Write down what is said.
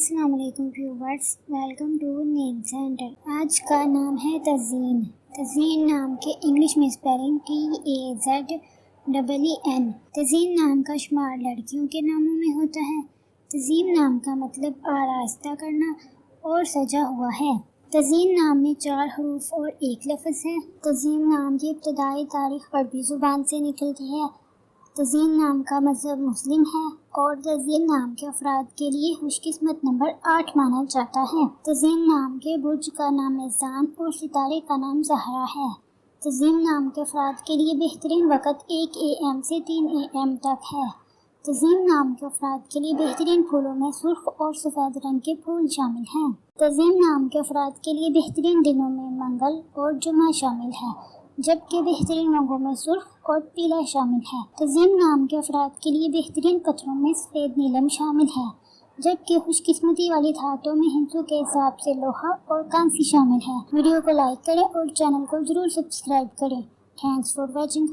السلام علیکم viewers, welcome to name centre. آج کا نام ہے تزین۔ تزین نام کے انگلش میں اسپیلنگ TAZEEN۔ تزین نام کا شمار لڑکیوں کے ناموں میں ہوتا ہے۔ تزین نام کا مطلب آراستہ کرنا اور سجا ہوا ہے۔ تزین نام میں 4 حروف اور 1 لفظ ہے۔ تزین نام کی ابتدائی تاریخ عربی زبان سے نکلتی ہے۔ تزین نام کا مذہب مسلم ہے اور تزین نام کے افراد کے لیے خوش قسمت نمبر 8 مانا جاتا ہے۔ تزین نام کے برج کا نام میزان اور ستارے کا نام زہرہ ہے۔ تزین نام کے افراد کے لیے بہترین وقت 1 AM سے 3 AM تک ہے۔ تزین نام کے افراد کے لیے بہترین پھولوں میں سرخ اور سفید رنگ کے پھول شامل ہیں۔ تزین نام کے افراد کے لیے بہترین دنوں میں منگل اور جمعہ شامل ہے، جبکہ بہترین رنگوں میں سرخ اور پیلا شامل ہے۔ تزین نام کے افراد کے لیے بہترین پتھروں میں سفید نیلم شامل ہے، جبکہ خوش قسمتی والی دھاتوں میں ہندسوں کے حساب سے لوہا اور کانسی شامل ہے۔ ویڈیو کو لائک کریں اور چینل کو ضرور سبسکرائب کریں۔ Thanks for watching.